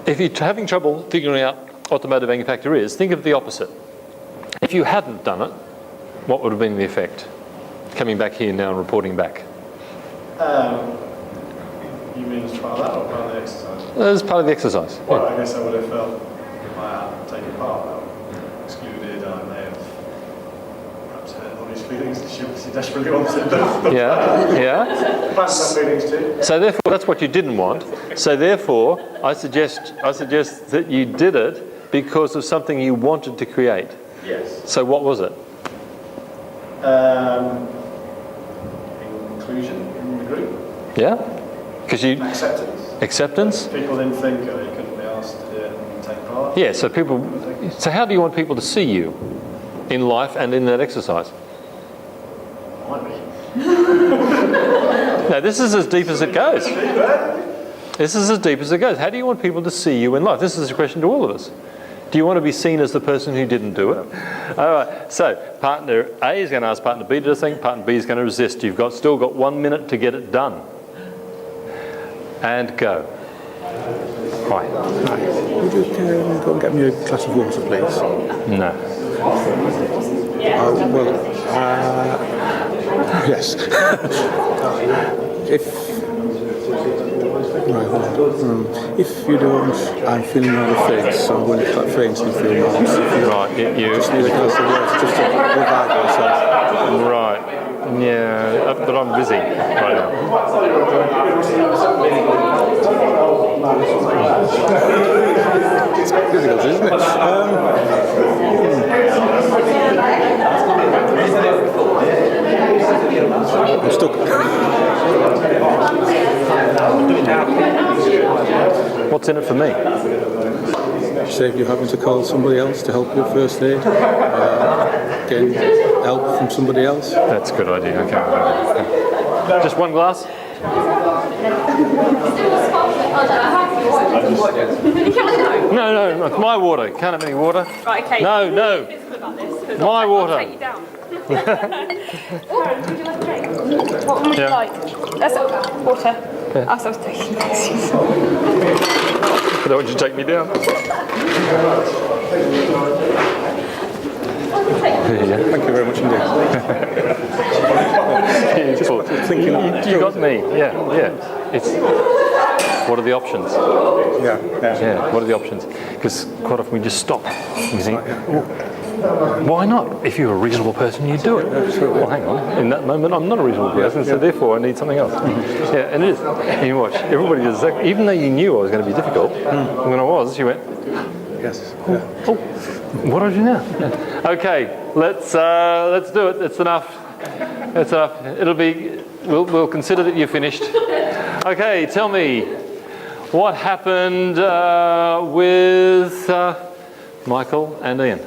if you're having trouble figuring out what the motivating factor is, think of the opposite. If you hadn't done it, what would have been the effect? Coming back here now and reporting back. You mean as part of that or part of the exercise? As part of the exercise. Well, I guess I would have felt if I hadn't taken part, excluded, I may have perhaps hurt all these feelings that she obviously desperately wanted. Yeah. Planned some feelings too. So therefore, that's what you didn't want. So therefore, I suggest that you did it because of something you wanted to create. Yes. So what was it? Inclusion in the group. Yeah? Because you... Acceptance. Acceptance? People didn't think you couldn't be asked to do it and take part. Yeah, so people... So how do you want people to see you in life and in that exercise? Might be. No, this is as deep as it goes. This is as deep as it goes. How do you want people to see you in life? This is a question to all of us. Do you want to be seen as the person who didn't do it? All right, so partner A is going to ask partner B to do something, partner B is going to resist. You've still got 1 minute to get it done. And go. Hi. Hi. Would you go and get me a glass of water, please? No. Yes. If you don't, I'm feeling rather faint, so I'm going to start fainting in a few moments. Right, you just need a glass of water just to revive myself. Right. Yeah, but I'm busy right now. It's difficult, isn't it? I'm stuck. What's in it for me? Save you having to call somebody else to help you with first aid. Getting help from somebody else. That's a good idea. Okay. Just one glass? No, it's my water. Can't have any water. Right, okay. No. My water. I'll take you down. Would you like a drink? What would you like? That's water. Yeah. I was taking this. I don't want you to take me down. Thank you very much indeed. You got me. Yeah. It's what are the options? Yeah. What are the options? Because quite often we just stop. You think, why not? If you're a reasonable person, you do it. Well, hang on. In that moment, I'm not a reasonable person, so therefore I need something else. Yeah, and it is. And you watch. Everybody does that. Even though you knew I was going to be difficult, when I was, you went, yes. Oh, what do I do now? Yeah. Okay, let's do it. It's enough. It's enough. It'll be. We'll consider that you're finished. Okay, tell me what happened with Michael and Ian.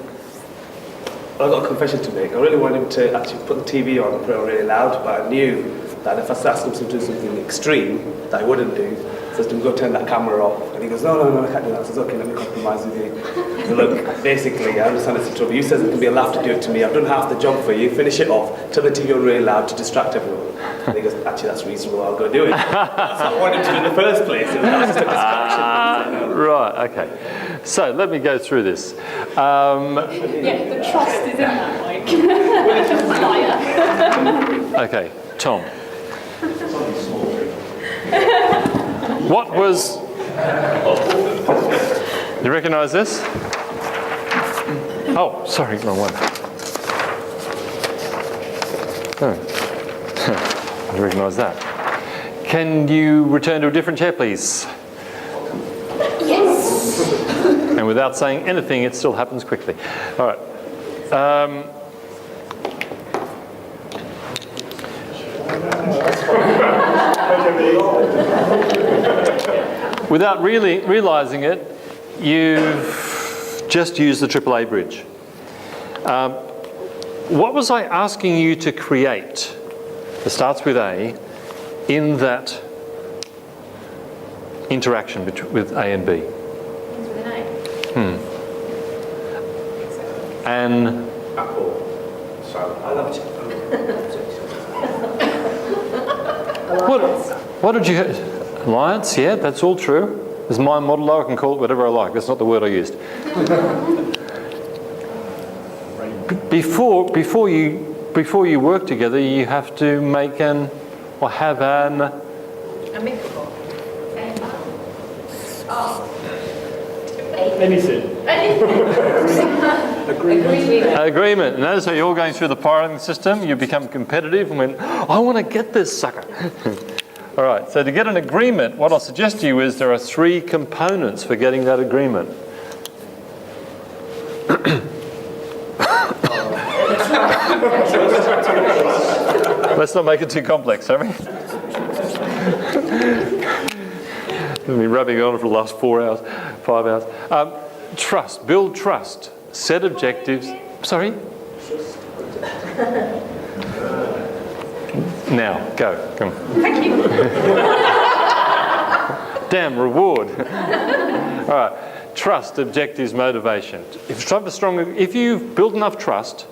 I've got a confession to make. I really wanted him to actually put the TV on and put it on really loud, but I knew that if I asked him to do something extreme that I wouldn't do, so I said to him, go turn that camera off. And he goes, no, I can't do that. I says, okay, let me compromise with you. So look, basically, I understand it's a trouble. You said it can be a laugh to do it to me. I've done half the job for you. Finish it off. Turn the TV on really loud to distract everyone. And he goes, actually, that's reasonable. I'll go do it. That's what I wanted to do in the first place. It was just a distraction. Right, okay. So let me go through this. Yeah, the trust is in that, like. Okay, Tom. What was... You recognise this? Oh, sorry, wrong one. Oh, I recognise that. Can you return to a different chair, please? Yes! And without saying anything, it still happens quickly. All right. Without really realising it, you've just used the AAA bridge. What was I asking you to create, that starts with A, in that interaction with A and B? An Apple. Sorry. I love it. what did you... Alliance, yeah, that's all true. It's my model, I can call it whatever I like. That's not the word I used. Before you work together, you have to make have an Amicable. Anything. agreement. Notice how you're all going through the piloting system. You become competitive and went, I want to get this sucker. All right, so to get an agreement, what I'll suggest to you is there are 3 components for getting that agreement. Let's not make it too complex, have we? We've been rubbing it on for the last 4 hours, 5 hours. Trust, build trust, set objectives. Sorry? Now, go. Come on. Thank you. Damn, reward. All right, trust, objectives, motivation. If you've built enough trust,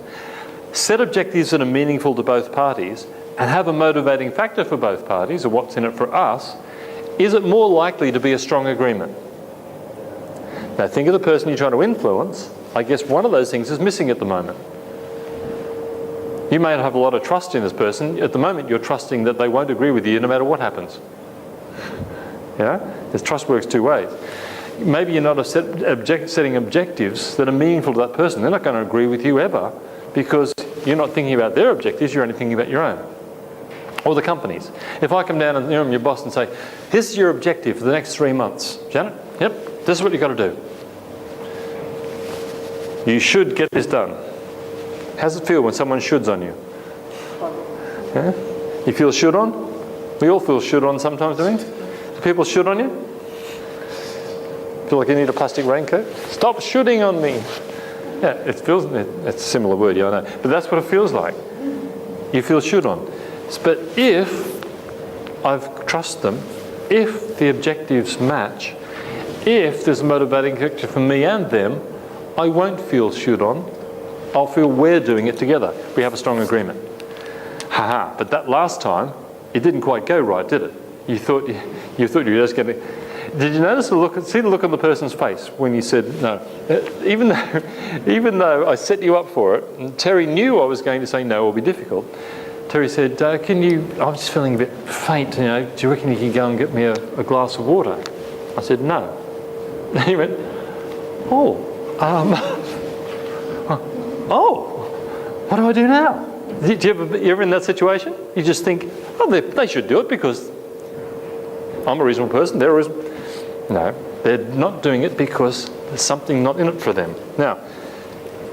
set objectives that are meaningful to both parties, and have a motivating factor for both parties, or what's in it for us, is it more likely to be a strong agreement? Now think of the person you're trying to influence. I guess one of those things is missing at the moment. You may have a lot of trust in this person. At the moment you're trusting that they won't agree with you no matter what happens. Yeah? Because trust works 2 ways. Maybe you're not setting objectives that are meaningful to that person. They're not going to agree with you ever because you're not thinking about their objectives, you're only thinking about your own. Or the company's. If I come down and I'm your boss and say, this is your objective for the next 3 months. Janet, yep, this is what you've got to do. You should get this done. How does it feel when someone shoulds on you? Yeah? You feel should on? We all feel should on sometimes, don't we? Do people should on you? Feel like you need a plastic raincoat? Stop shooting on me. Yeah, it's a similar word, yeah, I know. But that's what it feels like. You feel should on. But if I trust them, if the objectives match, if there's a motivating factor for me and them, I won't feel should on. I'll feel we're doing it together. We have a strong agreement. Haha, but that last time, it didn't quite go right, did it? You thought you were just going to... Did you notice see the look on the person's face when you said no? Even though I set you up for it, and Terry knew I was going to say no or be difficult, Terry said, I'm just feeling a bit faint, do you reckon you can go and get me a glass of water? I said, no. And he went, what do I do now? You ever in that situation? You just think, they should do it because I'm a reasonable person, they're a reasonable... No, they're not doing it because there's something not in it for them. Now,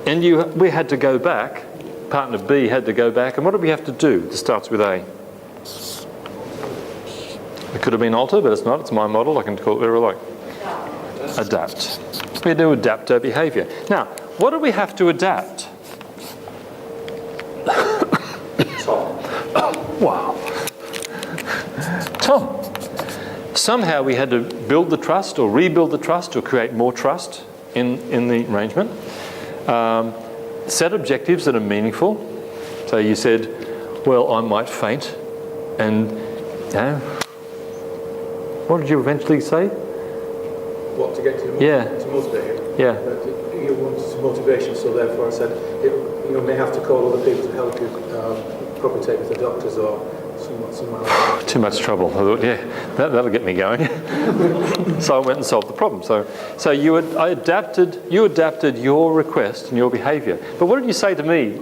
we had to go back, partner B had to go back, and what did we have to do? It starts with A. It could have been alter, but it's not, it's my model, I can call it whatever I like. Adapt. We had to adapt our behaviour. Now, what do we have to adapt? Tom. Wow. Tom. Somehow we had to build the trust or rebuild the trust or create more trust in the arrangement. Set objectives that are meaningful. So you said, well, I might faint. And what did you eventually say? What, to get to motivate you? Yeah. You want some motivation, so therefore I said, you may have to call other people to help you, probably take you to the doctors or somewhere else. Too much trouble. I thought, that'll get me going. So I went and solved the problem. So you adapted your request and your behaviour. But what did you say to me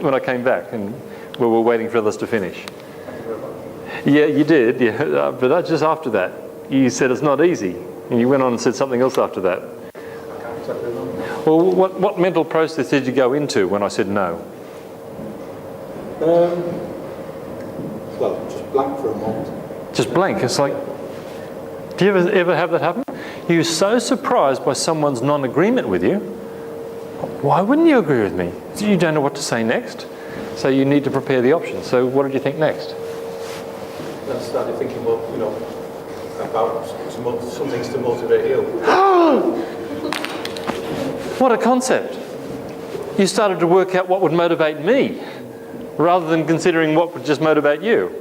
when I came back and we were waiting for others to finish? Yeah, you did. Yeah, but just after that, you said it's not easy, and you went on and said something else after that. Well, what mental process did you go into when I said no? Well, just blank for a moment. Just blank. It's like, do you ever have that happen? You're so surprised by someone's non-agreement with you. Why wouldn't you agree with me? You don't know what to say next. So you need to prepare the options. So what did you think next? Then I started thinking, about some things to motivate you. What a concept. You started to work out what would motivate me rather than considering what would just motivate you.